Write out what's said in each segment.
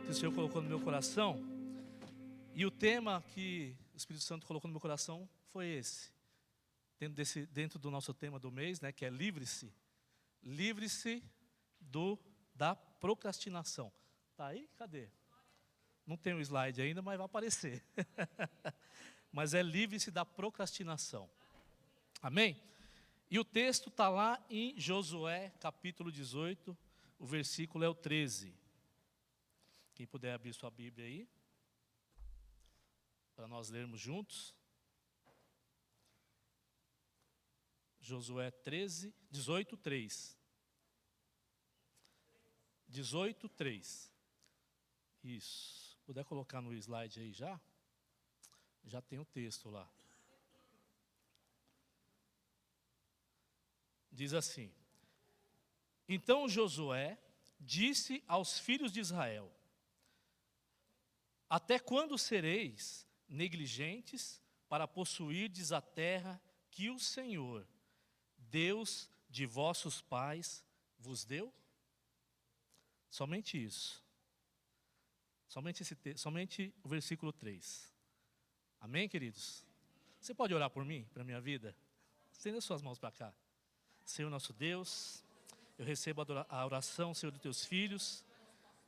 que o Senhor colocou no meu coração. E o tema que o Espírito Santo colocou no meu coração foi esse. Dentro do nosso tema do mês, né, que é livre-se. Livre-se da procrastinação. Tá aí? Cadê? Não tem o slide ainda, mas vai aparecer. Mas é livre-se da procrastinação. Amém? E o texto está lá em Josué, capítulo 18, o versículo é o 13. Quem puder abrir sua Bíblia aí, para nós lermos juntos. Josué 18, 3. 18, 3. Isso. Se puder colocar no slide aí já. Já tem o texto lá. Diz assim: Então Josué disse aos filhos de Israel: Até quando sereis negligentes para possuirdes a terra que o Senhor, Deus de vossos pais, vos deu? Somente isso. Somente o versículo 3. Amém, queridos? Você pode orar por mim, para a minha vida? Estenda suas mãos para cá. Senhor nosso Deus, eu recebo a oração, Senhor, dos teus filhos.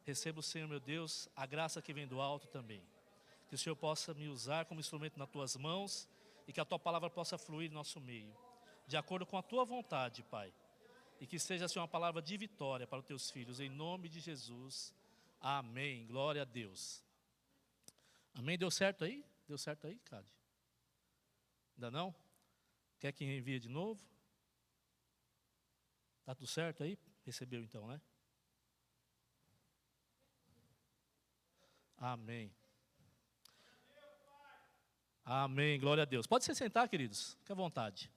Recebo, Senhor meu Deus, a graça que vem do alto também. Que o Senhor possa me usar como instrumento nas tuas mãos e que a tua palavra possa fluir em nosso meio, de acordo com a tua vontade, Pai. E que seja, Senhor, uma palavra de vitória para os teus filhos, em nome de Jesus. Amém. Glória a Deus. Amém. Deu certo aí? Deu certo aí, Cade? Ainda não? Quer que envie de novo? Está tudo certo aí? Recebeu então, né? Amém. Amém, glória a Deus. Pode se sentar, queridos, fique à vontade.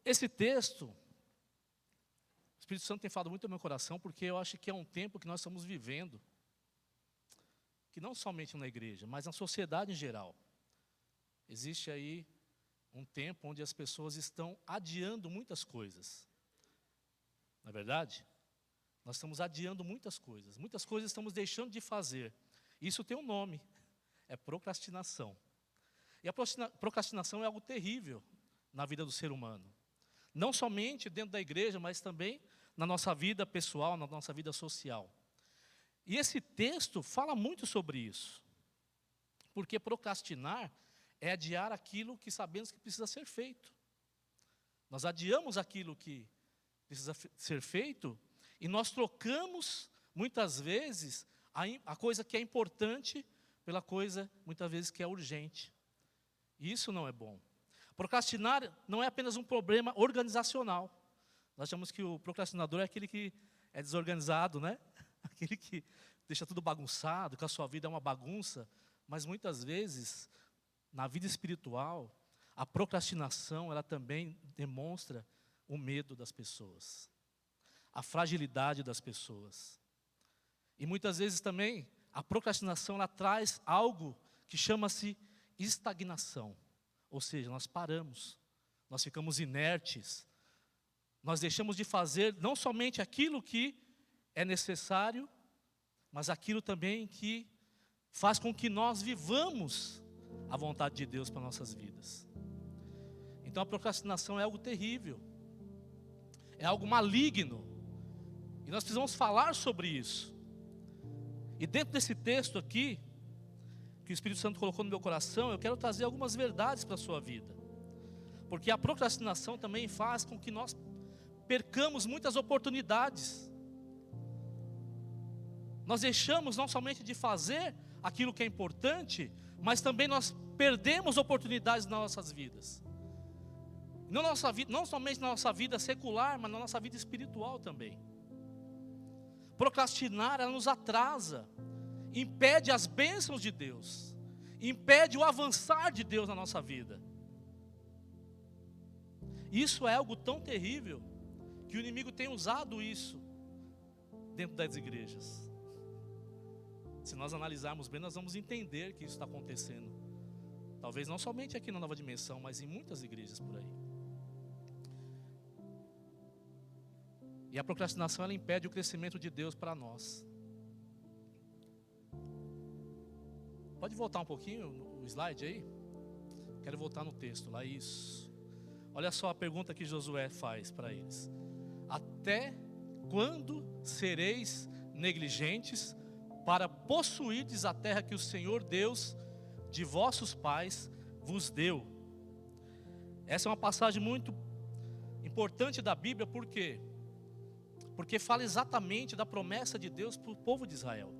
Esse texto, o Espírito Santo tem falado muito no meu coração, porque eu acho que é um tempo que nós estamos vivendo, que não somente na igreja, mas na sociedade em geral. Existe aí um tempo onde as pessoas estão adiando muitas coisas. Não é verdade? Nós estamos adiando muitas coisas estamos deixando de fazer. Isso tem um nome, é procrastinação. E a procrastinação é algo terrível na vida do ser humano. Não somente dentro da igreja, mas também na nossa vida pessoal, na nossa vida social. E esse texto fala muito sobre isso. Porque procrastinar é adiar aquilo que sabemos que precisa ser feito. Nós adiamos aquilo que precisa ser feito e nós trocamos, muitas vezes, a coisa que é importante pela coisa, muitas vezes, que é urgente. E isso não é bom. Procrastinar não é apenas um problema organizacional. Nós achamos que o procrastinador é aquele que é desorganizado, né? Aquele que deixa tudo bagunçado, que a sua vida é uma bagunça. Mas muitas vezes, na vida espiritual, a procrastinação, ela também demonstra o medo das pessoas, a fragilidade das pessoas. E muitas vezes também, a procrastinação, ela traz algo que chama-se estagnação. Ou seja, nós paramos, nós ficamos inertes, nós deixamos de fazer não somente aquilo que é necessário, mas aquilo também que faz com que nós vivamos a vontade de Deus para nossas vidas. Então a procrastinação é algo terrível, é algo maligno, e nós precisamos falar sobre isso. E dentro desse texto aqui, que o Espírito Santo colocou no meu coração, eu quero trazer algumas verdades para a sua vida. Porque a procrastinação também faz com que nós percamos muitas oportunidades. Nós deixamos não somente de fazer aquilo que é importante, mas também nós perdemos oportunidades nas nossas vidas. Não somente na nossa vida secular, mas na nossa vida espiritual também. Procrastinar, ela nos atrasa, impede as bênçãos de Deus, impede o avançar de Deus na nossa vida. Isso é algo tão terrível, que o inimigo tem usado isso dentro das igrejas. Se nós analisarmos bem, nós vamos entender que isso está acontecendo. Talvez não somente aqui na Nova Dimensão, mas em muitas igrejas por aí. E a procrastinação, ela impede o crescimento de Deus para nós. Pode voltar um pouquinho o slide aí? Quero voltar no texto lá, isso. Olha só a pergunta que Josué faz para eles. Até quando sereis negligentes para possuirdes a terra que o Senhor Deus de vossos pais vos deu? Essa é uma passagem muito importante da Bíblia, por quê? Porque fala exatamente da promessa de Deus para o povo de Israel.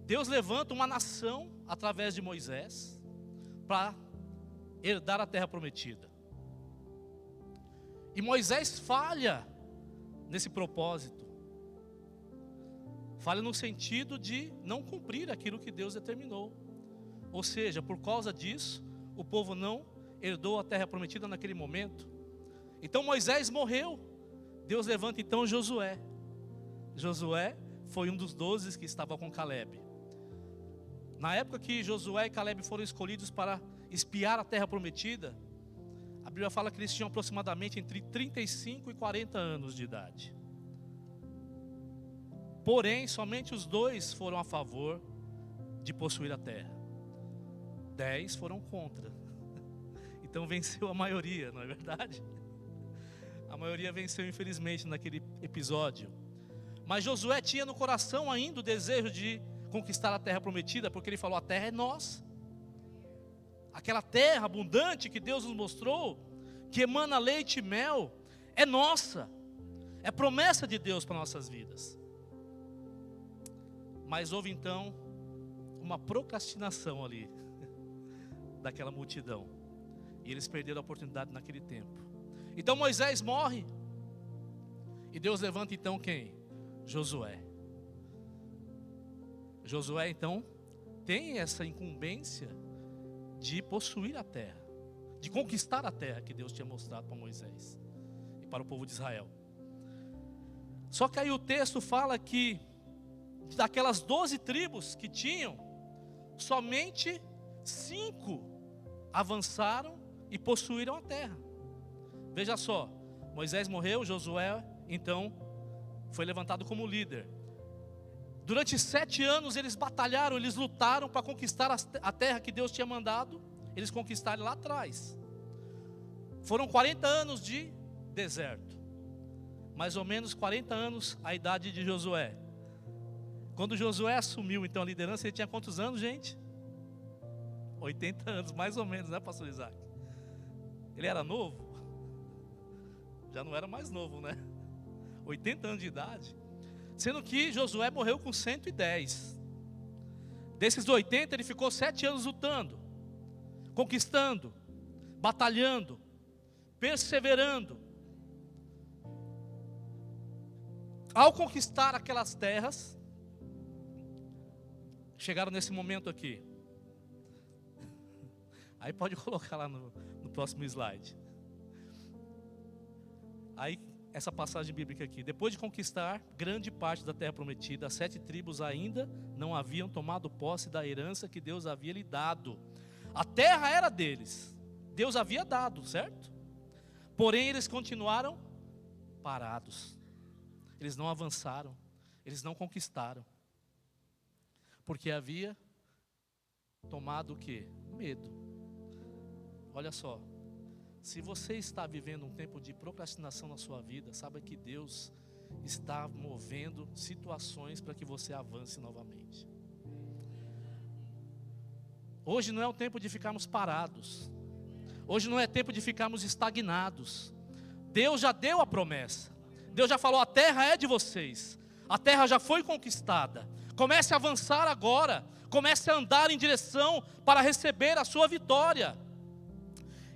Deus levanta uma nação através de Moisés para herdar a terra prometida. E Moisés falha nesse propósito. Falha no sentido de não cumprir aquilo que Deus determinou. Ou seja, por causa disso, o povo não herdou a terra prometida naquele momento. Então Moisés morreu. Deus levanta então Josué. Josué foi um dos 12 que estava com Caleb. Na época que Josué e Caleb foram escolhidos para espiar a terra prometida, a Bíblia fala que eles tinham aproximadamente entre 35 e 40 anos de idade. Porém, somente os 2 foram a favor de possuir a terra. 10 foram contra. Então venceu a maioria, não é verdade? A maioria venceu, infelizmente, naquele episódio. Mas Josué tinha no coração ainda o desejo de conquistar a terra prometida, porque ele falou: a terra é nossa. Aquela terra abundante que Deus nos mostrou, que emana leite e mel, é nossa. É promessa de Deus para nossas vidas. Mas houve então uma procrastinação ali daquela multidão, e eles perderam a oportunidade naquele tempo. Então Moisés morre, e Deus levanta então quem? Josué. Josué então tem essa incumbência de possuir a terra, de conquistar a terra que Deus tinha mostrado para Moisés e para o povo de Israel. Só que aí o texto fala que daquelas 12 tribos que tinham, somente 5 avançaram e possuíram a terra. Veja só, Moisés morreu, Josué então foi levantado como líder. Durante 7 anos eles batalharam, eles lutaram para conquistar a terra que Deus tinha mandado eles conquistarem lá atrás. Foram 40 anos de deserto, mais ou menos 40 anos a idade de Josué. Quando Josué assumiu então a liderança, ele tinha quantos anos, gente? 80 anos, mais ou menos, né, pastor Isaac? Ele era novo? Já não era mais novo, né? 80 anos de idade. Sendo que Josué morreu com 110. Desses 80, ele ficou 7 anos lutando, conquistando, batalhando, perseverando. Ao conquistar aquelas terras, chegaram nesse momento aqui. Aí pode colocar lá no próximo slide. Aí essa passagem bíblica aqui. Depois de conquistar grande parte da terra prometida, as 7 tribos ainda não haviam tomado posse da herança que Deus havia lhe dado. A terra era deles, Deus havia dado, certo? Porém eles continuaram parados. Eles não avançaram, eles não conquistaram. Porque havia tomado o quê? Medo. Olha só, se você está vivendo um tempo de procrastinação na sua vida, saiba que Deus está movendo situações para que você avance novamente. Hoje não é o tempo de ficarmos parados. Hoje não é tempo de ficarmos estagnados. Deus já deu a promessa. Deus já falou: a terra é de vocês. A terra já foi conquistada. Comece a avançar agora. Comece a andar em direção para receber a sua vitória.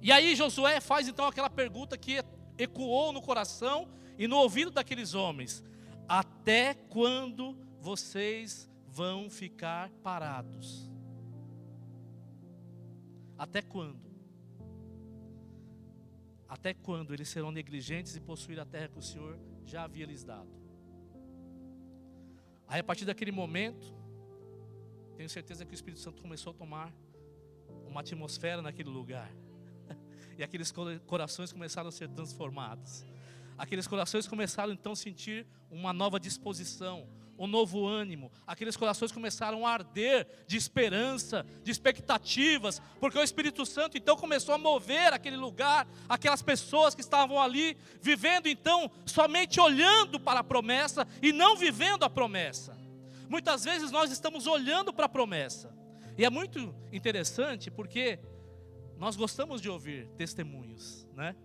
E aí Josué faz então aquela pergunta que ecoou no coração e no ouvido daqueles homens: até quando vocês vão ficar parados? Até quando? Até quando eles serão negligentes e possuir a terra que o Senhor já havia lhes dado? Aí a partir daquele momento, tenho certeza que o Espírito Santo começou a tomar uma atmosfera naquele lugar. E aqueles corações começaram a ser transformados. Aqueles corações começaram então a sentir uma nova disposição, um novo ânimo, aqueles corações começaram a arder de esperança, de expectativas, porque o Espírito Santo então começou a mover aquele lugar, aquelas pessoas que estavam ali, vivendo então somente olhando para a promessa e não vivendo a promessa. Muitas vezes nós estamos olhando para a promessa, e é muito interessante porque nós gostamos de ouvir testemunhos, né?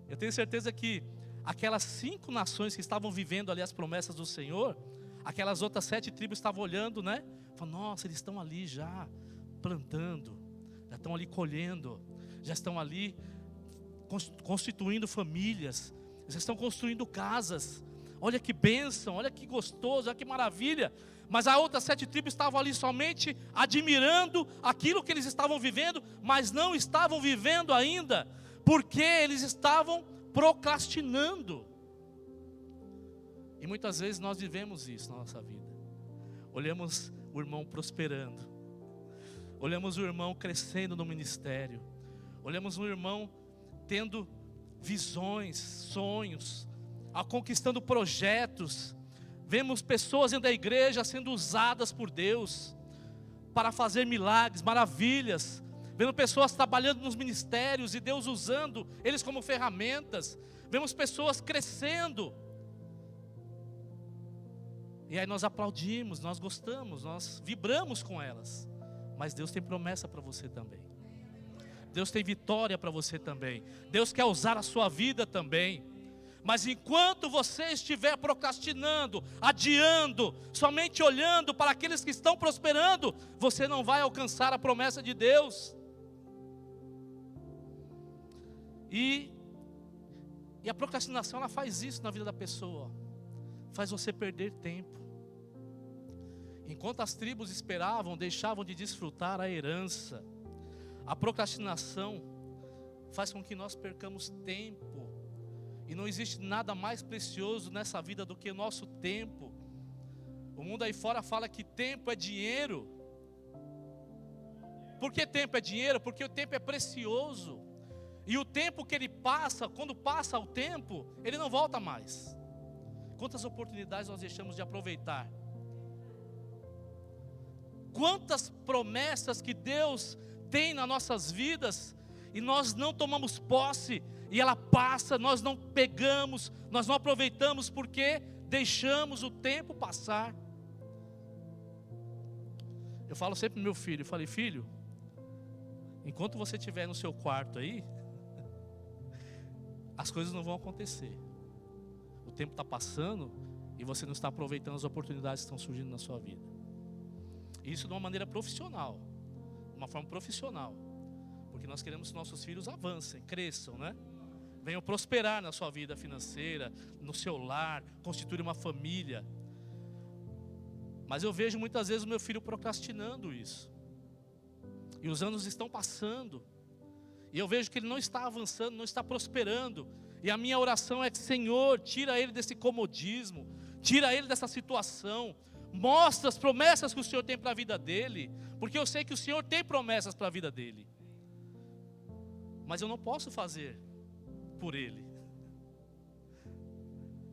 Eu tenho certeza que aquelas 5 nações que estavam vivendo ali as promessas do Senhor, aquelas outras 7 tribos estavam olhando, né? Falando, nossa, eles estão ali já plantando, já estão ali colhendo, já estão ali constituindo famílias, já estão construindo casas. Olha que bênção, olha que gostoso, olha que maravilha. Mas as outras 7 tribos estavam ali somente admirando aquilo que eles estavam vivendo, mas não estavam vivendo ainda, porque eles estavam procrastinando. E muitas vezes nós vivemos isso na nossa vida. Olhamos o irmão prosperando, olhamos o irmão crescendo no ministério, olhamos o irmão tendo visões, sonhos, conquistando projetos. Vemos pessoas dentro da igreja sendo usadas por Deus para fazer milagres, maravilhas. Vemos pessoas trabalhando nos ministérios e Deus usando eles como ferramentas. Vemos pessoas crescendo. E aí nós aplaudimos, nós gostamos, nós vibramos com elas. Mas Deus tem promessa para você também. Deus tem vitória para você também. Deus quer usar a sua vida também. Mas enquanto você estiver procrastinando, adiando, somente olhando para aqueles que estão prosperando, você não vai alcançar a promessa de Deus. E a procrastinação, ela faz isso na vida da pessoa, faz você perder tempo. Enquanto as tribos esperavam, deixavam de desfrutar a herança, a procrastinação faz com que nós percamos tempo. E não existe nada mais precioso nessa vida do que o nosso tempo. O mundo aí fora fala que tempo é dinheiro. Por que tempo é dinheiro? Porque o tempo é precioso. E o tempo que ele passa, quando passa o tempo, ele não volta mais. Quantas oportunidades nós deixamos de aproveitar? Quantas promessas que Deus tem nas nossas vidas e nós não tomamos posse, e ela passa, nós não pegamos, nós não aproveitamos porque deixamos o tempo passar. Eu falo sempre pro meu filho, eu falei, filho, enquanto você estiver no seu quarto aí, as coisas não vão acontecer. O tempo está passando e você não está aproveitando as oportunidades que estão surgindo na sua vida. Isso de uma maneira profissional, de uma forma profissional, porque nós queremos que nossos filhos avancem, cresçam, né? Venham prosperar na sua vida financeira, no seu lar, constituir uma família. Mas eu vejo muitas vezes o meu filho procrastinando isso. E os anos estão passando. E eu vejo que ele não está avançando, não está prosperando. E a minha oração é que, Senhor, tira ele desse comodismo, tira ele dessa situação. Mostra as promessas que o Senhor tem para a vida dele. Porque eu sei que o Senhor tem promessas para a vida dele. Mas eu não posso fazer por ele,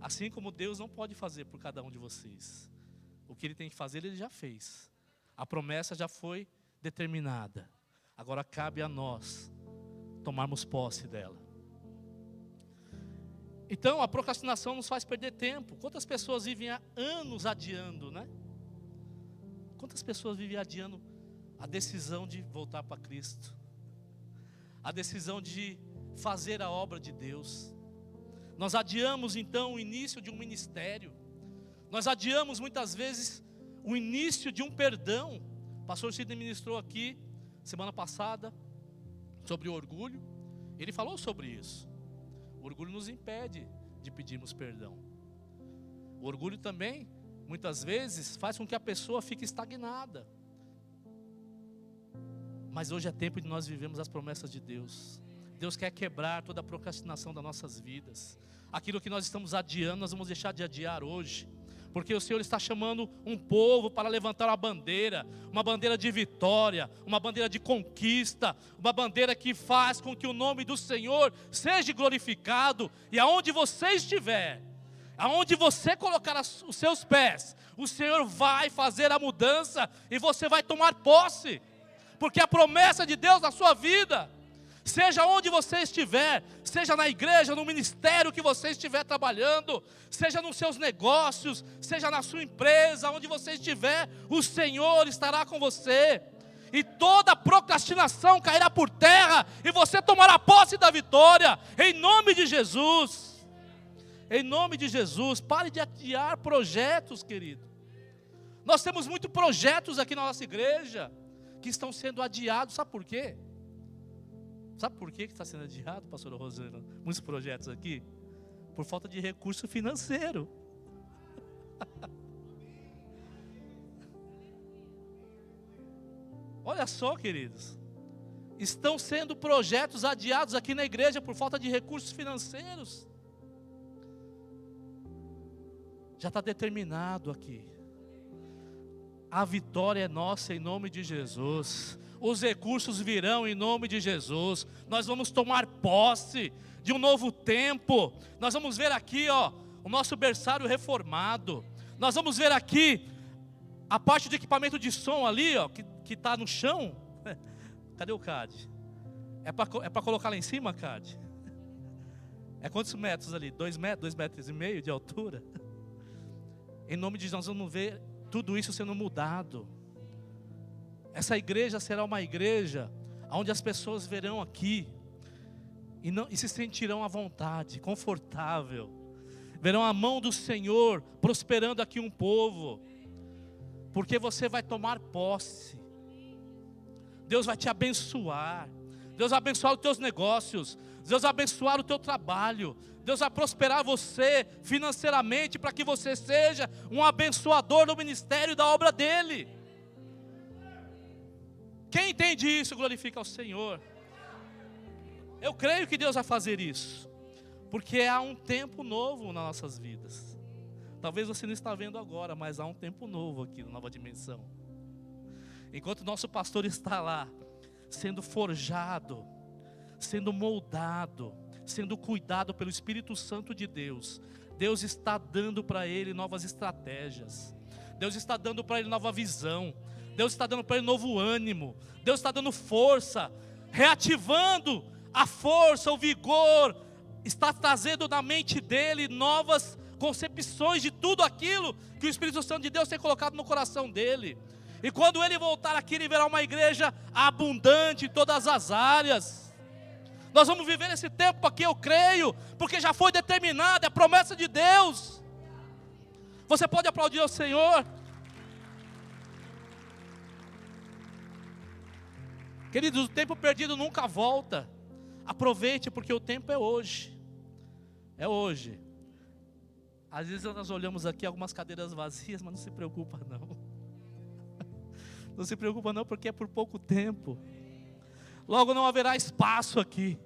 assim como Deus não pode fazer por cada um de vocês. O que ele tem que fazer, ele já fez. A promessa já foi determinada. Agora cabe a nós tomarmos posse dela. Então a procrastinação nos faz perder tempo. Quantas pessoas vivem há anos adiando, né? Quantas pessoas vivem adiando a decisão de voltar para Cristo, a decisão de fazer a obra de Deus. Nós adiamos então o início de um ministério. Nós adiamos muitas vezes o início de um perdão. O pastor Sidney ministrou aqui semana passada sobre o orgulho. Ele falou sobre isso. O orgulho nos impede de pedirmos perdão. O orgulho também muitas vezes faz com que a pessoa fique estagnada. Mas hoje é tempo de nós vivermos as promessas de Deus. Deus quer quebrar toda a procrastinação das nossas vidas. Aquilo que nós estamos adiando, nós vamos deixar de adiar hoje. Porque o Senhor está chamando um povo para levantar uma bandeira de vitória, uma bandeira de conquista, uma bandeira que faz com que o nome do Senhor seja glorificado. E aonde você estiver, Aonde você colocar os seus pés, o Senhor vai fazer a mudança e você vai tomar posse. Porque a promessa de Deus na sua vida, seja onde você estiver, seja na igreja, no ministério que você estiver trabalhando, seja nos seus negócios, seja na sua empresa, onde você estiver, o Senhor estará com você. E toda procrastinação cairá por terra e você tomará posse da vitória, em nome de Jesus. Em nome de Jesus, pare de adiar projetos, querido. Nós temos muitos projetos aqui na nossa igreja que estão sendo adiados, sabe por quê? Sabe por que está sendo adiado, pastora Rosana? Muitos projetos aqui, por falta de recurso financeiro. Olha só, queridos, estão sendo projetos adiados aqui na igreja por falta de recursos financeiros. Já está determinado aqui. A vitória é nossa em nome de Jesus. Os recursos virão em nome de Jesus. Nós vamos tomar posse de um novo tempo. Nós vamos ver aqui, o nosso berçário reformado. Nós vamos ver aqui a parte de equipamento de som ali, que está no chão. Cadê o CAD? É para colocar lá em cima, CAD? É quantos metros ali? 2 metros, 2,5 metros de altura? Em nome de Jesus, nós vamos ver tudo isso sendo mudado. Essa igreja será uma igreja onde as pessoas verão aqui e se sentirão à vontade, confortável. Verão a mão do Senhor prosperando aqui um povo. Porque você vai tomar posse. Deus vai te abençoar. Deus vai abençoar os teus negócios. Deus vai abençoar o teu trabalho. Deus vai prosperar você financeiramente para que você seja um abençoador no ministério da obra dEle. Quem entende isso, glorifica ao Senhor. Eu creio que Deus vai fazer isso, porque há um tempo novo nas nossas vidas. Talvez você não está vendo agora, mas há um tempo novo aqui na Nova Dimensão. Enquanto o nosso pastor está lá, sendo forjado, sendo moldado, sendo cuidado pelo Espírito Santo de Deus, Deus está dando para ele novas estratégias, Deus está dando para ele nova visão, Deus está dando para ele novo ânimo, Deus está dando força, reativando a força, o vigor, está trazendo na mente dele novas concepções de tudo aquilo que o Espírito Santo de Deus tem colocado no coração dele. E quando ele voltar aqui, ele verá uma igreja abundante em todas as áreas. Nós vamos viver esse tempo aqui, eu creio, porque já foi determinada, é a promessa de Deus. Você pode aplaudir ao Senhor? Queridos, o tempo perdido nunca volta. Aproveite, porque o tempo é hoje. É hoje. Às vezes nós olhamos aqui algumas cadeiras vazias, mas não se preocupa não. Não se preocupa não, porque é por pouco tempo. Logo não haverá espaço aqui.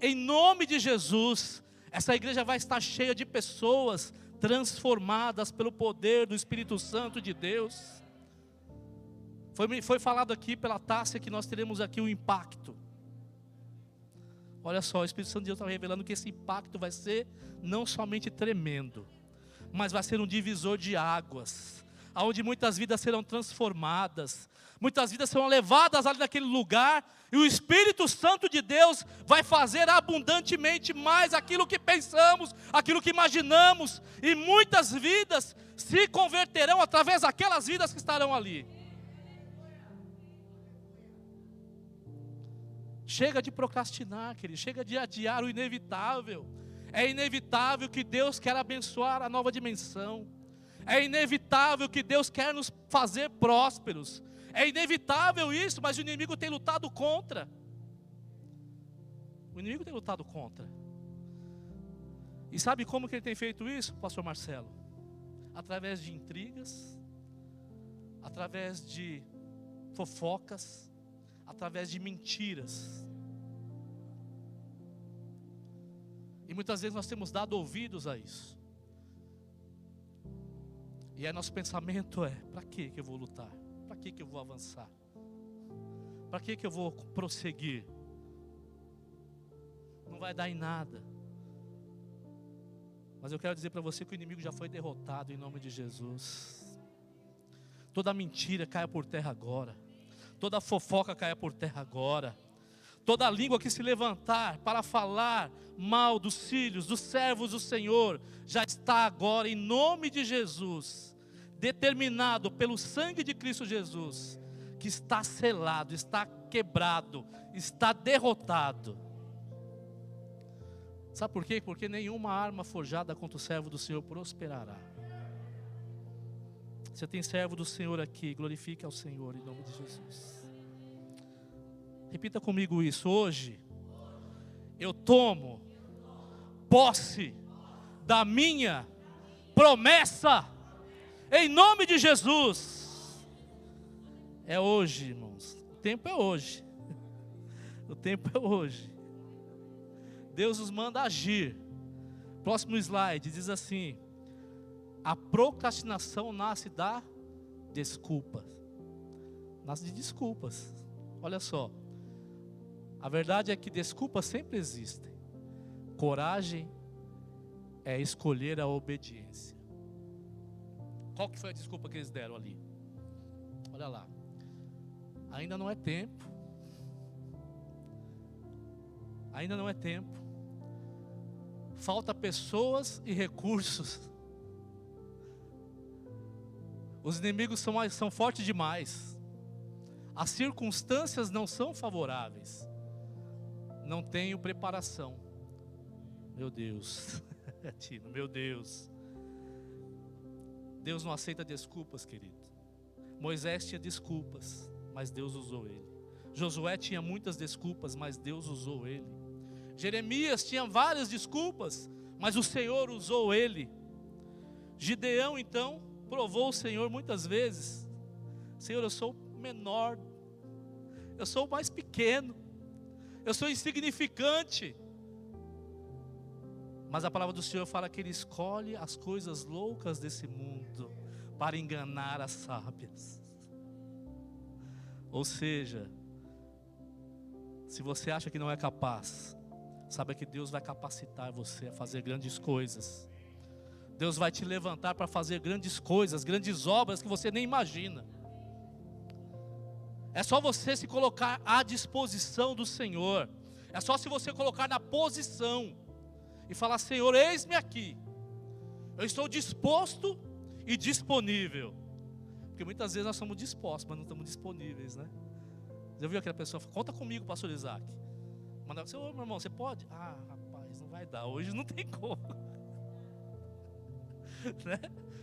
Em nome de Jesus, essa igreja vai estar cheia de pessoas transformadas pelo poder do Espírito Santo de Deus. Foi falado aqui pela Tássia que nós teremos aqui um impacto. Olha só, o Espírito Santo de Deus está revelando que esse impacto vai ser não somente tremendo, mas vai ser um divisor de águas, onde muitas vidas serão transformadas, muitas vidas serão levadas ali naquele lugar, e o Espírito Santo de Deus vai fazer abundantemente mais aquilo que pensamos, aquilo que imaginamos, e muitas vidas se converterão através daquelas vidas que estarão ali. Chega de procrastinar, querido, chega de adiar o inevitável. É inevitável que Deus quer abençoar a nova dimensão. É inevitável que Deus quer nos fazer prósperos. É inevitável isso, mas o inimigo tem lutado contra. O inimigo tem lutado contra. E sabe como que ele tem feito isso, pastor Marcelo? Através de intrigas, através de fofocas, através de mentiras. E muitas vezes nós temos dado ouvidos a isso. E aí nosso pensamento é: para que eu vou lutar? Para que eu vou avançar? Para que eu vou prosseguir? Não vai dar em nada. Mas eu quero dizer para você que o inimigo já foi derrotado em nome de Jesus. Toda mentira caia por terra agora. Toda fofoca caia por terra agora. Toda língua que se levantar para falar mal dos filhos, dos servos do Senhor, já está agora em nome de Jesus, determinado pelo sangue de Cristo Jesus, que está selado, está quebrado, está derrotado. Sabe por quê? Porque nenhuma arma forjada contra o servo do Senhor prosperará. Você tem servo do Senhor aqui, glorifique ao Senhor em nome de Jesus. Repita comigo isso: hoje eu tomo posse da minha promessa, em nome de Jesus. É hoje, irmãos, o tempo é hoje, o tempo é hoje. Deus nos manda agir. Próximo slide, diz assim: a procrastinação nasce da desculpa. Nasce de desculpas. Olha só, a verdade é que desculpas sempre existem. Coragem é escolher a obediência. Qual que foi a desculpa que eles deram ali? Olha lá. Ainda não é tempo. Ainda não é tempo. Falta pessoas e recursos. Os inimigos são fortes demais. As circunstâncias não são favoráveis. Não tenho preparação. Meu Deus. Tino, meu Deus. Deus não aceita desculpas, querido. Moisés tinha desculpas, mas Deus usou ele. Josué tinha muitas desculpas, mas Deus usou ele. Jeremias tinha várias desculpas, mas o Senhor usou ele. Gideão então provou o Senhor muitas vezes: Senhor, eu sou o menor, eu sou o mais pequeno, eu sou insignificante. Mas a palavra do Senhor fala que Ele escolhe as coisas loucas desse mundo para enganar as sábias. Ou seja, se você acha que não é capaz, saiba que Deus vai capacitar você a fazer grandes coisas. Deus vai te levantar para fazer grandes coisas, grandes obras que você nem imagina. É só você se colocar à disposição do Senhor. É só se você colocar na posição e falar: Senhor, eis-me aqui. Eu estou disposto e disponível. Porque muitas vezes nós somos dispostos, mas não estamos disponíveis, né? Você viu aquela pessoa: conta comigo, pastor Isaac. Manda você: ô meu irmão, você pode? Ah, rapaz, não vai dar, hoje não tem como. Né?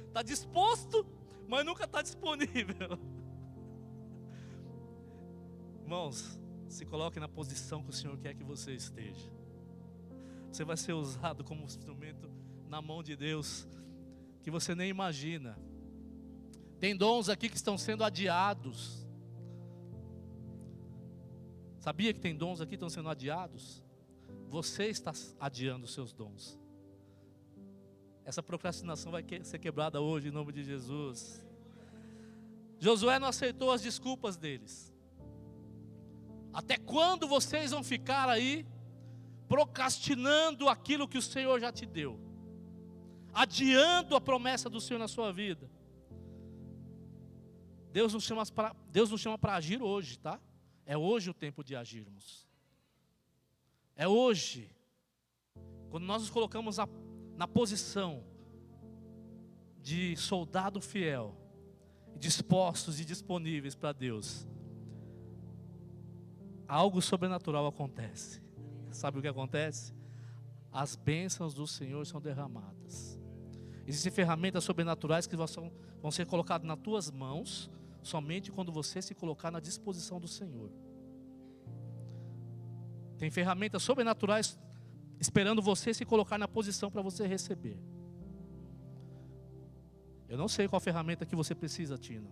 Está disposto, mas nunca está disponível. Irmãos, se coloque na posição que o Senhor quer que você esteja. Você vai ser usado como um instrumento na mão de Deus que você nem imagina. Tem dons aqui que estão sendo adiados. Sabia que tem dons aqui que estão sendo adiados? Você está adiando os seus dons. Essa procrastinação vai ser quebrada hoje em nome de Jesus. Josué não aceitou as desculpas deles. Até quando vocês vão ficar aí procrastinando aquilo que o Senhor já te deu? Adiando a promessa do Senhor na sua vida. Deus nos chama para agir hoje, tá? É hoje o tempo de agirmos. É hoje. Quando nós nos colocamos na posição de soldado fiel, dispostos e disponíveis para Deus, algo sobrenatural acontece. Sabe o que acontece? As bênçãos do Senhor são derramadas. Existem ferramentas sobrenaturais que vão ser colocadas nas tuas mãos somente quando você se colocar na disposição do Senhor. Tem ferramentas sobrenaturais esperando você se colocar na posição para você receber. Eu não sei qual ferramenta que você precisa, Tino,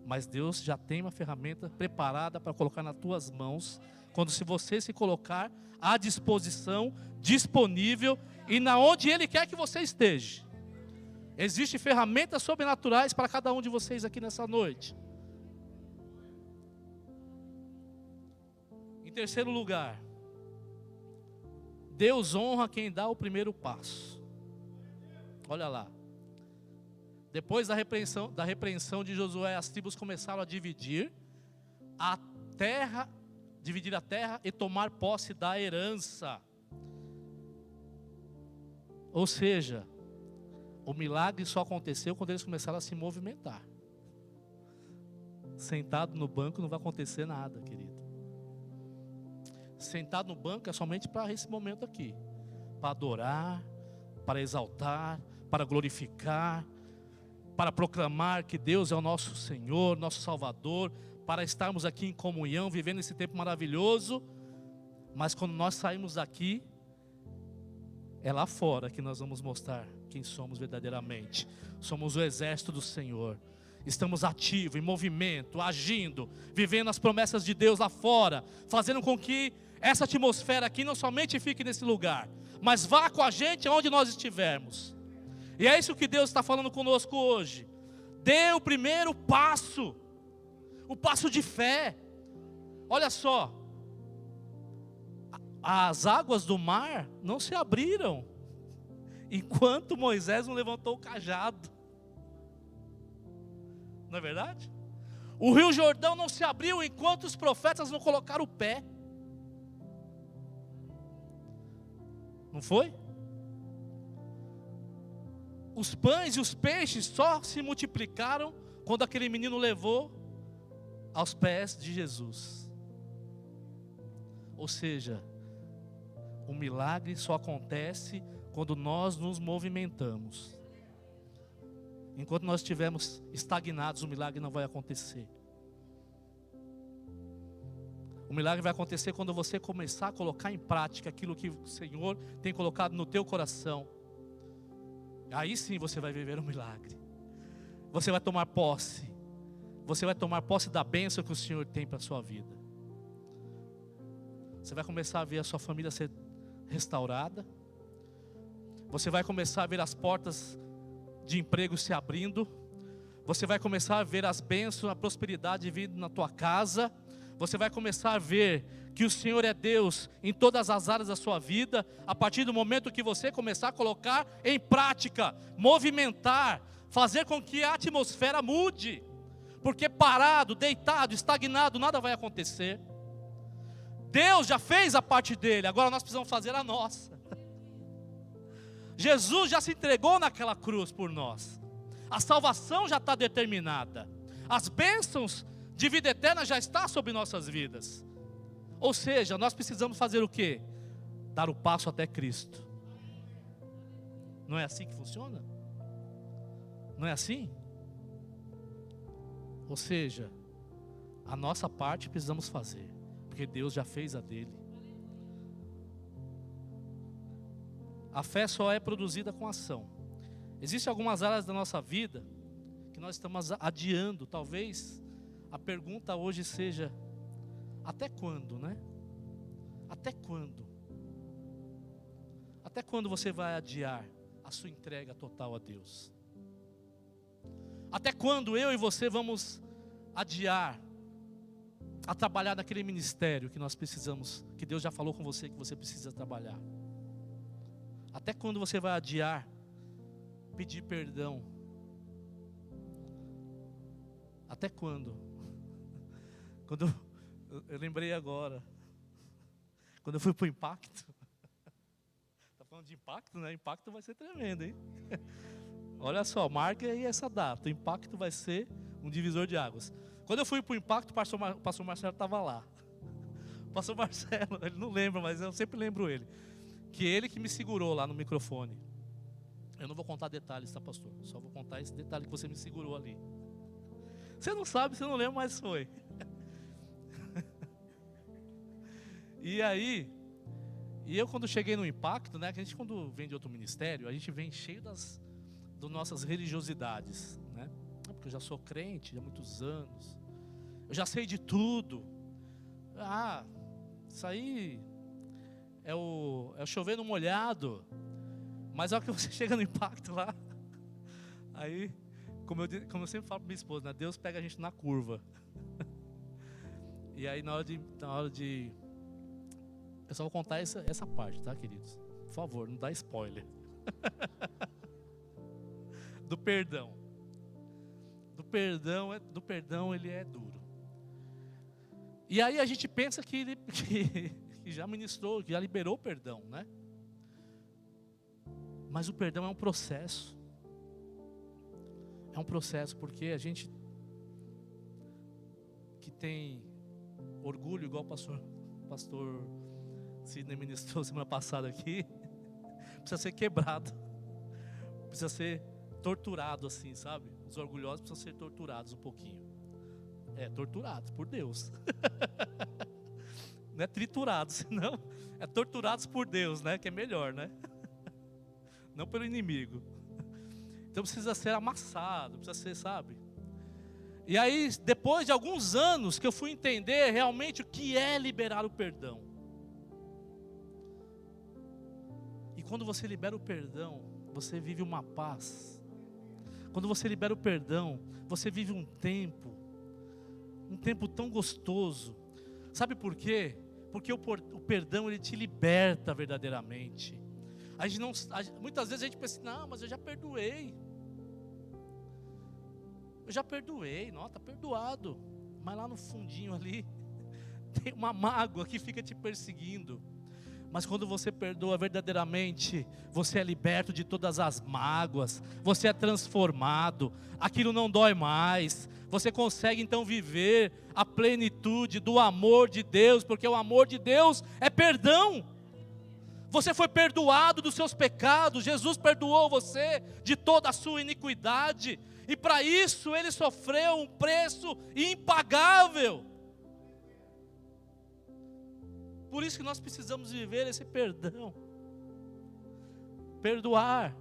mas Deus já tem uma ferramenta preparada para colocar nas tuas mãos, quando se você se colocar à disposição, disponível e na onde Ele quer que você esteja. Existem ferramentas sobrenaturais para cada um de vocês aqui nessa noite. Em terceiro lugar, Deus honra quem dá o primeiro passo. Olha lá. Depois da repreensão de Josué, as tribos começaram a dividir a terra e tomar posse da herança. Ou seja, o milagre só aconteceu quando eles começaram a se movimentar. Sentado no banco não vai acontecer nada, querido. Sentado no banco é somente para esse momento aqui. Para adorar, para exaltar, para glorificar, para proclamar que Deus é o nosso Senhor, nosso Salvador, para estarmos aqui em comunhão, vivendo esse tempo maravilhoso. Mas quando nós saímos daqui, é lá fora que nós vamos mostrar quem somos verdadeiramente. Somos o exército do Senhor. Estamos ativos, em movimento, agindo, vivendo as promessas de Deus lá fora, fazendo com que essa atmosfera aqui não somente fique nesse lugar, mas vá com a gente aonde nós estivermos. E é isso que Deus está falando conosco hoje. Dê o primeiro passo, o passo de fé. Olha só, as águas do mar não se abriram enquanto Moisés não levantou o cajado. Não é verdade? O rio Jordão não se abriu enquanto os profetas não colocaram o pé. Não foi? Os pães e os peixes só se multiplicaram quando aquele menino levou aos pés de Jesus. Ou seja, o milagre só acontece quando nós nos movimentamos. Enquanto nós estivermos estagnados, o milagre não vai acontecer. O milagre vai acontecer quando você começar a colocar em prática aquilo que o Senhor tem colocado no teu coração. Aí sim você vai viver um milagre. Você vai tomar posse. Você vai tomar posse da bênção que o Senhor tem para a sua vida. Você vai começar a ver a sua família ser restaurada. Você vai começar a ver as portas de emprego se abrindo. Você vai começar a ver as bênçãos, a prosperidade vindo na tua casa. Você vai começar a ver que o Senhor é Deus em todas as áreas da sua vida, a partir do momento que você começar a colocar em prática, movimentar, fazer com que a atmosfera mude. Porque parado, deitado, estagnado, nada vai acontecer. Deus já fez a parte dele, agora nós precisamos fazer a nossa. Jesus já se entregou naquela cruz por nós. A salvação já está determinada. As bênçãos de vida eterna já estão sobre nossas vidas. Ou seja, nós precisamos fazer o quê? Dar o passo até Cristo. Não é assim que funciona? Não é assim? Ou seja, a nossa parte precisamos fazer, porque Deus já fez a dele. A fé só é produzida com ação. Existem algumas áreas da nossa vida que nós estamos adiando. Talvez a pergunta hoje seja: até quando, né? Até quando? Até quando você vai adiar a sua entrega total a Deus? Até quando eu e você vamos adiar a trabalhar naquele ministério que nós precisamos, que Deus já falou com você que você precisa trabalhar? Até quando você vai adiar pedir perdão? Até quando? Quando eu lembrei agora, quando eu fui para o Impacto. Está falando de Impacto, né? Impacto vai ser tremendo, hein? Olha só, marque aí essa data. O Impacto vai ser um divisor de águas. Quando eu fui para o Impacto, o pastor Marcelo estava lá. O pastor Marcelo, ele não lembra, mas eu sempre lembro ele. Que ele que me segurou lá no microfone. Eu não vou contar detalhes, tá, pastor? Só vou contar esse detalhe que você me segurou ali. Você não sabe, você não lembra, mas foi. E aí, eu quando cheguei no Impacto, né, que a gente quando vem de outro ministério, a gente vem cheio das nossas religiosidades, né? Porque eu já sou crente há muitos anos. Eu já sei de tudo. Ah, isso aí é o chover no molhado. Mas a hora que você chega no Impacto lá, aí, como eu sempre falo para minha esposa, né, Deus pega a gente na curva. E aí na hora de eu só vou contar essa parte, tá, queridos? Por favor, não dá spoiler. do perdão. Do perdão ele é duro. E aí a gente pensa que ele que já ministrou, que já liberou o perdão, né? Mas o perdão é um processo. É um processo porque a gente que tem orgulho, igual o pastor Sidney ministrou semana passada aqui, precisa ser quebrado. Precisa ser torturado assim, sabe? Os orgulhosos precisam ser torturados um pouquinho. Torturados por Deus. Não é triturados, não. É torturados por Deus, né? Que é melhor, né? Não pelo inimigo. Então precisa ser amassado, precisa ser, sabe? E aí, depois de alguns anos que eu fui entender realmente o que é liberar o perdão. E quando você libera o perdão, você vive uma paz. Quando você libera o perdão, você vive um tempo tão gostoso. Sabe por quê? Porque o perdão ele te liberta verdadeiramente. Muitas vezes a gente pensa, não, mas eu já perdoei. Não, está perdoado. Mas lá no fundinho ali, tem uma mágoa que fica te perseguindo. Mas quando você perdoa verdadeiramente, você é liberto de todas as mágoas, você é transformado, aquilo não dói mais, você consegue então viver a plenitude do amor de Deus, porque o amor de Deus é perdão. Você foi perdoado dos seus pecados, Jesus perdoou você de toda a sua iniquidade, e para isso Ele sofreu um preço impagável. Por isso que nós precisamos viver esse perdão. Perdoar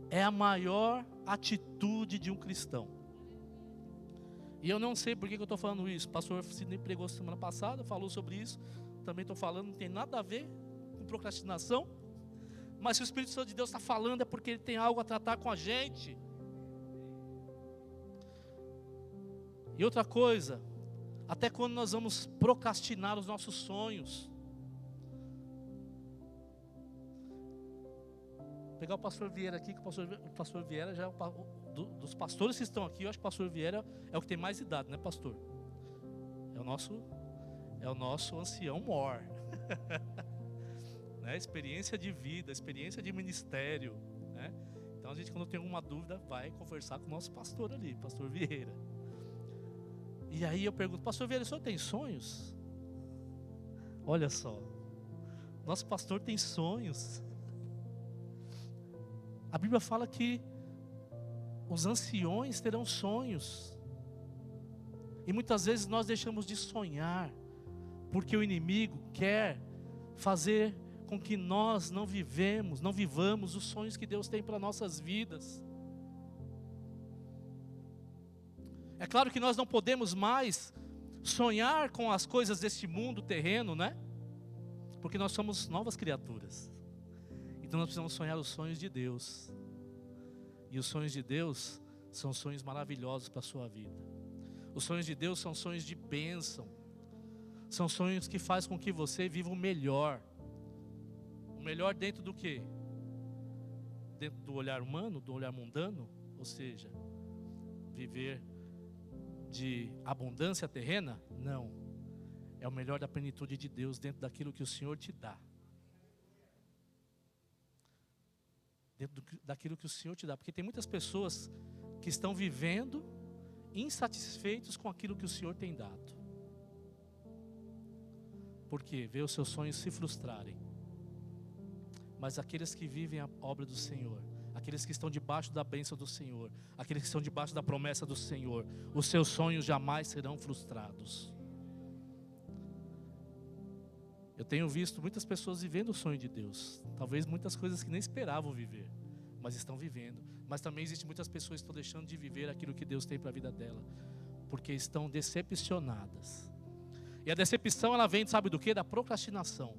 é a maior atitude de um cristão. E eu não sei por que eu estou falando isso. O pastor Sidney pregou semana passada, falou sobre isso. Também estou falando, não tem nada a ver com procrastinação. Mas se o Espírito Santo de Deus está falando é porque Ele tem algo a tratar com a gente. E outra coisa, até quando nós vamos procrastinar os nossos sonhos. Vou pegar o pastor Vieira aqui, que o pastor Vieira já é dos pastores que estão aqui, eu acho que o pastor Vieira é o que tem mais idade, né, pastor? É o nosso ancião mor. Né? Experiência de vida, experiência de ministério, né? Então a gente, quando tem alguma dúvida, vai conversar com o nosso pastor ali, pastor Vieira. E aí eu pergunto, pastor Vieira, o senhor tem sonhos? Olha só, nosso pastor tem sonhos. A Bíblia fala que os anciões terão sonhos. E muitas vezes nós deixamos de sonhar, porque o inimigo quer fazer com que nós não vivamos os sonhos que Deus tem para nossas vidas. É claro que nós não podemos mais sonhar com as coisas deste mundo terreno, né? Porque nós somos novas criaturas. Então nós precisamos sonhar os sonhos de Deus. E os sonhos de Deus são sonhos maravilhosos para a sua vida. Os sonhos de Deus são sonhos de bênção. São sonhos que fazem com que você viva o melhor. O melhor dentro do quê? Dentro do olhar humano, do olhar mundano? Ou seja, viver de abundância terrena? Não. É o melhor da plenitude de Deus dentro daquilo que o Senhor te dá. Dentro daquilo que o Senhor te dá. Porque tem muitas pessoas que estão vivendo insatisfeitos com aquilo que o Senhor tem dado. Por quê? Vê os seus sonhos se frustrarem. Mas aqueles que vivem a obra do Senhor, aqueles que estão debaixo da bênção do Senhor, aqueles que estão debaixo da promessa do Senhor, os seus sonhos jamais serão frustrados. Eu tenho visto muitas pessoas vivendo o sonho de Deus. Talvez muitas coisas que nem esperavam viver, mas estão vivendo. Mas também existem muitas pessoas que estão deixando de viver aquilo que Deus tem para a vida dela, porque estão decepcionadas. E a decepção, ela vem, sabe do quê? Da procrastinação.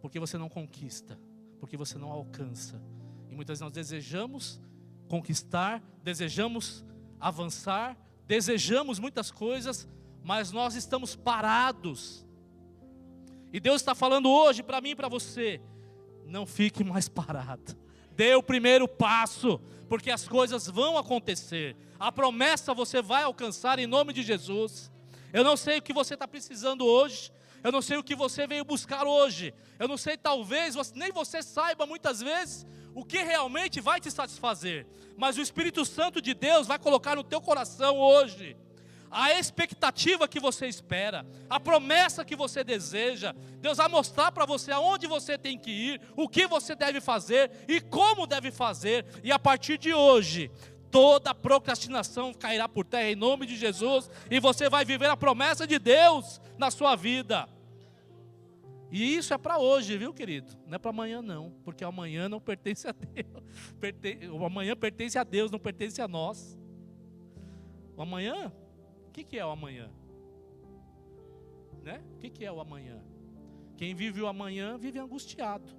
Porque você não conquista, porque você não alcança. E muitas vezes nós desejamos conquistar, desejamos avançar, desejamos muitas coisas, mas nós estamos parados. E Deus está falando hoje para mim e para você: não fique mais parado, Dê o primeiro passo, porque as coisas vão acontecer. A promessa você vai alcançar em nome de Jesus. Eu não sei o que você está precisando hoje. Eu não sei o que você veio buscar hoje. Eu não sei, talvez, nem você saiba muitas vezes o que realmente vai te satisfazer. Mas o Espírito Santo de Deus vai colocar no teu coração hoje a expectativa que você espera, a promessa que você deseja. Deus vai mostrar para você aonde você tem que ir, o que você deve fazer e como deve fazer. E a partir de hoje, toda procrastinação cairá por terra em nome de Jesus, e você vai viver a promessa de Deus na sua vida. E isso é para hoje, viu, querido? Não é para amanhã não, porque o amanhã não pertence a Deus. O amanhã pertence a Deus, não pertence a nós. O amanhã, o que é o amanhã? Né? O que é o amanhã? Quem vive o amanhã vive angustiado.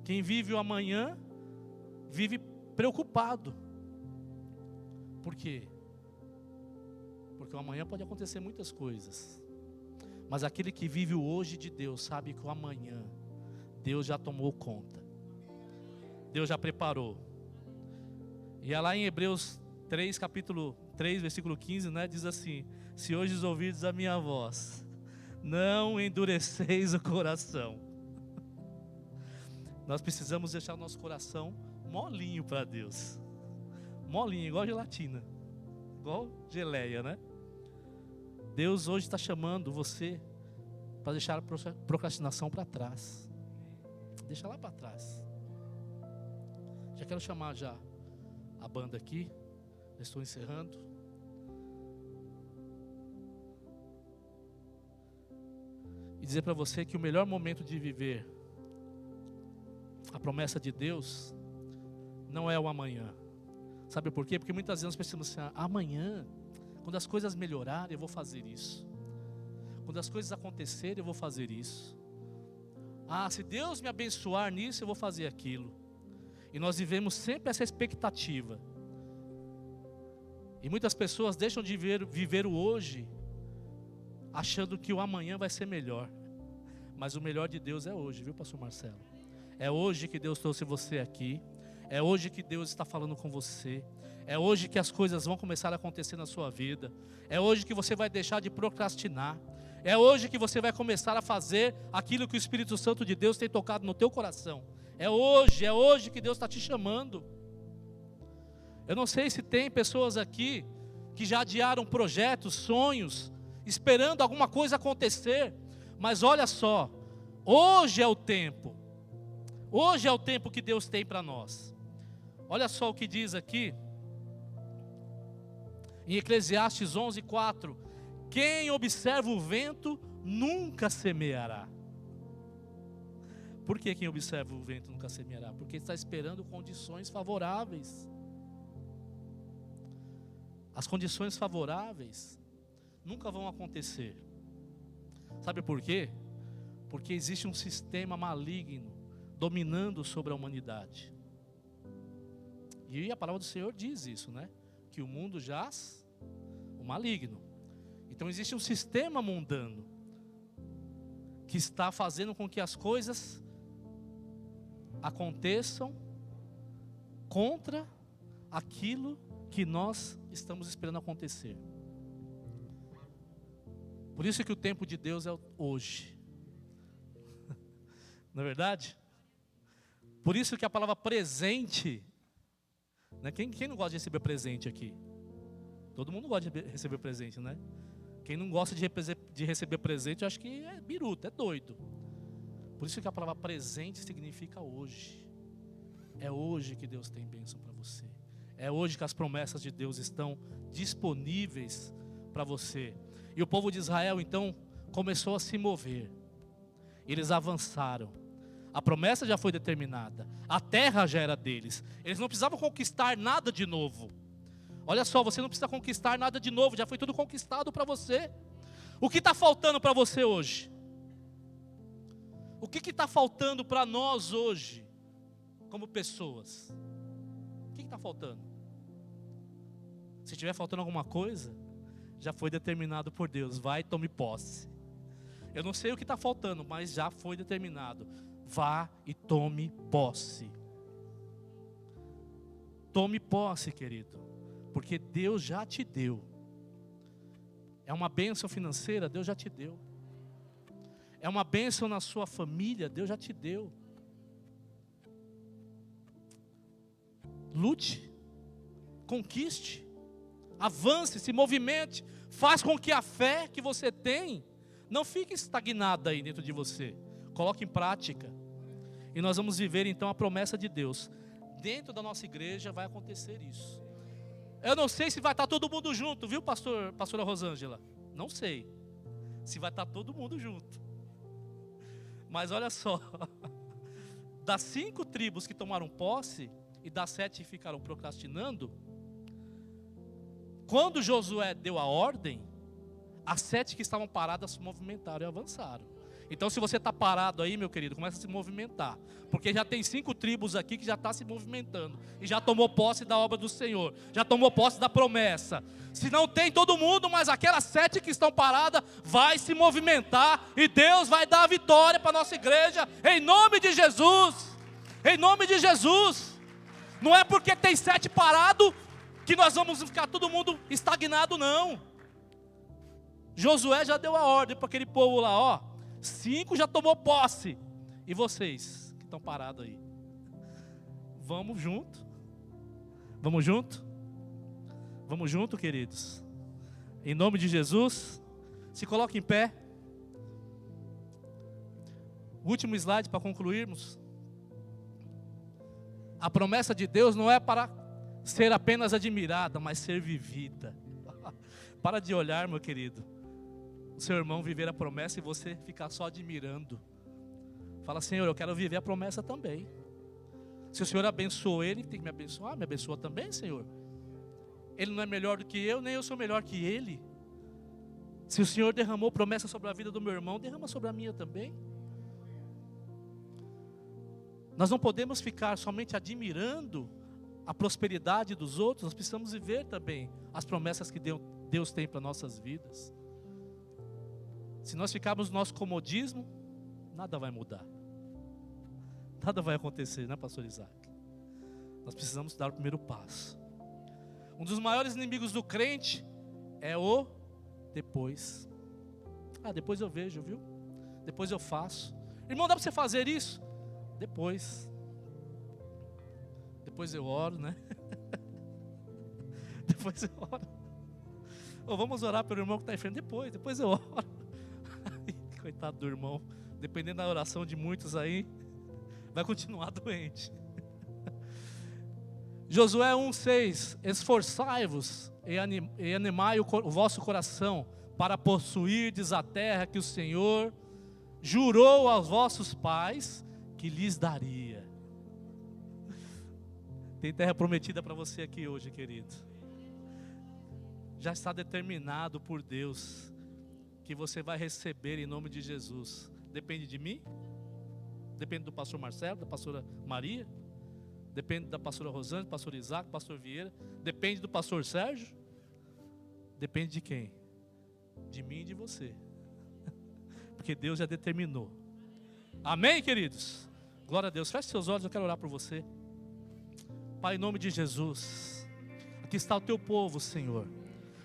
Quem vive o amanhã vive preocupado. Por quê? Porque o amanhã pode acontecer muitas coisas. Mas aquele que vive o hoje de Deus sabe que o amanhã Deus já tomou conta. Deus já preparou. E é lá em Hebreus 3, capítulo 3, versículo 15, né, diz assim: se hoje ouvirdes a minha voz, não endureceis o coração. Nós precisamos deixar o nosso coração molinho para Deus. Molinho, igual gelatina, igual geleia, né? Deus hoje está chamando você para deixar a procrastinação para trás. Deixa lá para trás. Já quero chamar já a banda aqui. Já estou encerrando. E dizer para você que o melhor momento de viver a promessa de Deus não é o amanhã. Sabe por quê? Porque muitas vezes nós pensamos assim: amanhã, quando as coisas melhorarem, eu vou fazer isso. Quando as coisas acontecerem, eu vou fazer isso. Se Deus me abençoar nisso, eu vou fazer aquilo. E nós vivemos sempre essa expectativa. E muitas pessoas deixam de viver o hoje, achando que o amanhã vai ser melhor. Mas o melhor de Deus é hoje, viu, pastor Marcelo? É hoje que Deus trouxe você aqui. É hoje que Deus está falando com você. É hoje que as coisas vão começar a acontecer na sua vida. É hoje que você vai deixar de procrastinar. É hoje que você vai começar a fazer aquilo que o Espírito Santo de Deus tem tocado no teu coração. É hoje que Deus está te chamando. Eu não sei se tem pessoas aqui que já adiaram projetos, sonhos, esperando alguma coisa acontecer. Mas olha só, hoje é o tempo. Hoje é o tempo que Deus tem para nós. Olha só o que diz aqui em Eclesiastes 11:4: quem observa o vento nunca semeará. Por que quem observa o vento nunca semeará? Porque está esperando condições favoráveis. As condições favoráveis nunca vão acontecer. Sabe por quê? Porque existe um sistema maligno dominando sobre a humanidade. E a palavra do Senhor diz isso, né? Que o mundo jaz o maligno. Então existe um sistema mundano que está fazendo com que as coisas aconteçam contra aquilo que nós estamos esperando acontecer. Por isso que o tempo de Deus é hoje. Não é verdade? Por isso que a palavra presente, né? Quem não gosta de receber presente aqui? Todo mundo gosta de receber presente, né? Quem não gosta de receber presente, eu acho que é biruta, é doido. Por isso que a palavra presente significa hoje. É hoje que Deus tem bênção para você. É hoje que as promessas de Deus estão disponíveis para você. E o povo de Israel então começou a se mover. Eles avançaram. A promessa já foi determinada. A terra já era deles. Eles não precisavam conquistar nada de novo. Olha só, você não precisa conquistar nada de novo. Já foi tudo conquistado para você. O que está faltando para você hoje? O que está faltando para nós hoje, como pessoas? O que está faltando? Se estiver faltando alguma coisa, já foi determinado por Deus. Vai e tome posse. Eu não sei o que está faltando, mas já foi determinado. Vá e tome posse. Tome posse, querido, porque Deus já te deu. É uma bênção financeira, Deus já te deu. É uma bênção na sua família, Deus já te deu. Lute, conquiste, avance, se movimente, faz com que a fé que você tem não fique estagnada aí dentro de você. Coloque em prática. E nós vamos viver então a promessa de Deus. Dentro da nossa igreja vai acontecer isso. Eu não sei se vai estar todo mundo junto, viu, pastora Rosângela? Não sei se vai estar todo mundo junto. Mas olha só, das 5 tribos que tomaram posse e das 7 que ficaram procrastinando, quando Josué deu a ordem, as 7 que estavam paradas se movimentaram e avançaram. Então, se você está parado aí, meu querido, começa a se movimentar. Porque já tem 5 tribos aqui que já estão se movimentando. E já tomou posse da obra do Senhor. Já tomou posse da promessa. Se não tem todo mundo, mas aquelas 7 que estão paradas, vai se movimentar. E Deus vai dar a vitória para a nossa igreja. Em nome de Jesus. Em nome de Jesus. Não é porque tem 7 parados que nós vamos ficar todo mundo estagnado, não. Josué já deu a ordem para aquele povo lá, ó. 5 já tomou posse. E vocês que estão parados aí? Vamos junto? Vamos junto? Vamos junto, queridos? Em nome de Jesus, se coloque em pé. Último slide para concluirmos. A promessa de Deus não é para ser apenas admirada, mas ser vivida. Para de olhar, meu querido, o seu irmão viver a promessa e você ficar só admirando. Fala, Senhor, eu quero viver a promessa também. Se o Senhor abençoou ele, tem que me abençoar. Me abençoa também, Senhor. Ele não é melhor do que eu, nem eu sou melhor que ele. Se o Senhor derramou promessa sobre a vida do meu irmão, derrama sobre a minha também. Nós não podemos ficar somente admirando a prosperidade dos outros. Nós precisamos viver também as promessas que Deus tem para nossas vidas. Se nós ficarmos no nosso comodismo, nada vai mudar. Nada vai acontecer, né, pastor Isaac? Nós precisamos dar o primeiro passo. Um dos maiores inimigos do crente é o depois. Depois eu vejo, viu? Depois eu faço. Irmão, dá para você fazer isso? Depois. Depois eu oro, né? Depois eu oro. Ou vamos orar pelo irmão que está em frente. Depois eu oro. Coitado do irmão, dependendo da oração de muitos aí, vai continuar doente. Josué 1,6: esforçai-vos e animai o vosso coração para possuirdes a terra que o Senhor jurou aos vossos pais que lhes daria. Tem terra prometida para você aqui hoje, querido. Já está determinado por Deus que você vai receber em nome de Jesus. Depende de mim? Depende do pastor Marcelo, da pastora Maria? Depende da pastora Rosângela, do pastor Isaac, do pastor Vieira? Depende do pastor Sérgio? Depende de quem? De mim e de você. Porque Deus já determinou. Amém, queridos? Glória a Deus. Feche seus olhos, eu quero orar por você. Pai, em nome de Jesus, aqui está o teu povo, Senhor.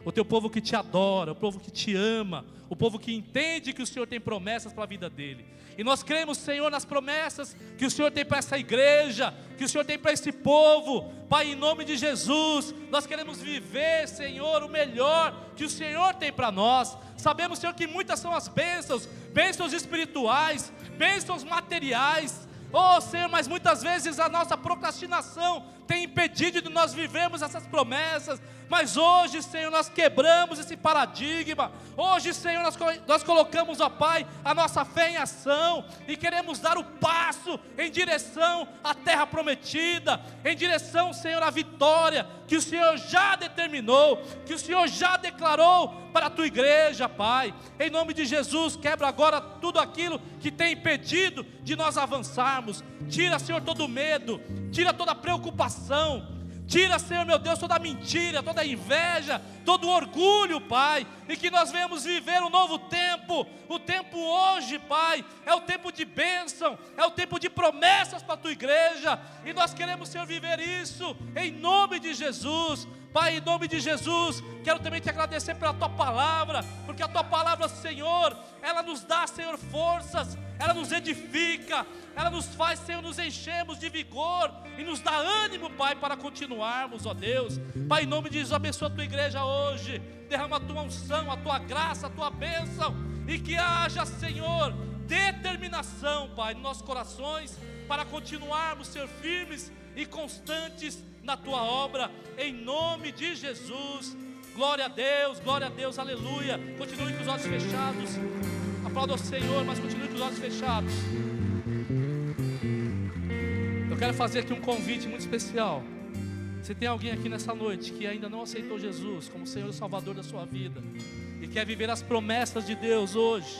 O teu povo que te adora, o povo que te ama, o povo que entende que o Senhor tem promessas para a vida dele. E nós cremos, Senhor, nas promessas que o Senhor tem para essa igreja, que o Senhor tem para esse povo. Pai, em nome de Jesus, nós queremos viver, Senhor, o melhor que o Senhor tem para nós. Sabemos, Senhor, que muitas são as bênçãos espirituais, bênçãos materiais. Oh, Senhor, mas muitas vezes a nossa procrastinação tem impedido de nós vivermos essas promessas. Mas hoje, Senhor, nós quebramos esse paradigma. Hoje, Senhor, nós colocamos, ó Pai, a nossa fé em ação e queremos dar o passo em direção à terra prometida, em direção, Senhor, à vitória que o Senhor já determinou, que o Senhor já declarou para a tua igreja, Pai. Em nome de Jesus, quebra agora tudo aquilo que tem impedido de nós avançarmos. Tira, Senhor, todo o medo, tira toda a preocupação. Tira, Senhor, meu Deus, toda a mentira, toda a inveja, todo o orgulho, Pai, e que nós venhamos viver um novo tempo, O tempo hoje, Pai, é o tempo de bênção, é o tempo de promessas para a tua igreja, e nós queremos, Senhor, viver isso, em nome de Jesus. Pai, em nome de Jesus, quero também te agradecer pela tua palavra, porque a tua palavra, Senhor, ela nos dá, Senhor, forças, ela nos edifica, ela nos faz, Senhor, nos enchermos de vigor e nos dá ânimo, Pai, para continuarmos, ó Deus. Pai, em nome de Jesus, abençoa a tua igreja hoje, derrama a tua unção, a tua graça, a tua bênção, e que haja, Senhor, determinação, Pai, nos nossos corações, para continuarmos, Senhor, firmes e constantes na tua obra, em nome de Jesus. Glória a Deus, aleluia. Continue com os olhos fechados, aplauda ao Senhor, mas continue com os olhos fechados. Eu quero fazer aqui um convite muito especial. Se tem alguém aqui nessa noite que ainda não aceitou Jesus como Senhor e Salvador da sua vida, e quer viver as promessas de Deus hoje,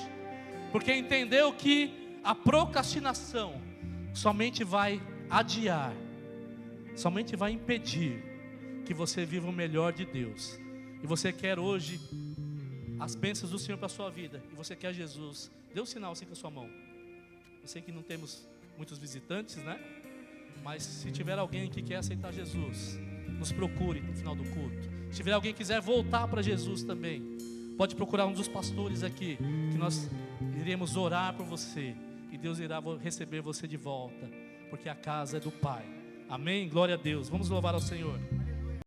porque entendeu que a procrastinação somente vai adiar, somente vai impedir que você viva o melhor de Deus, e você quer hoje as bênçãos do Senhor para a sua vida, e você quer Jesus, dê um sinal assim com a sua mão. Eu sei que não temos muitos visitantes, né? Mas se tiver alguém que quer aceitar Jesus, nos procure no final do culto. Se tiver alguém que quiser voltar para Jesus também, pode procurar um dos pastores aqui, que nós iremos orar por você, e Deus irá receber você de volta, porque a casa é do Pai. Amém? Glória a Deus. Vamos louvar ao Senhor.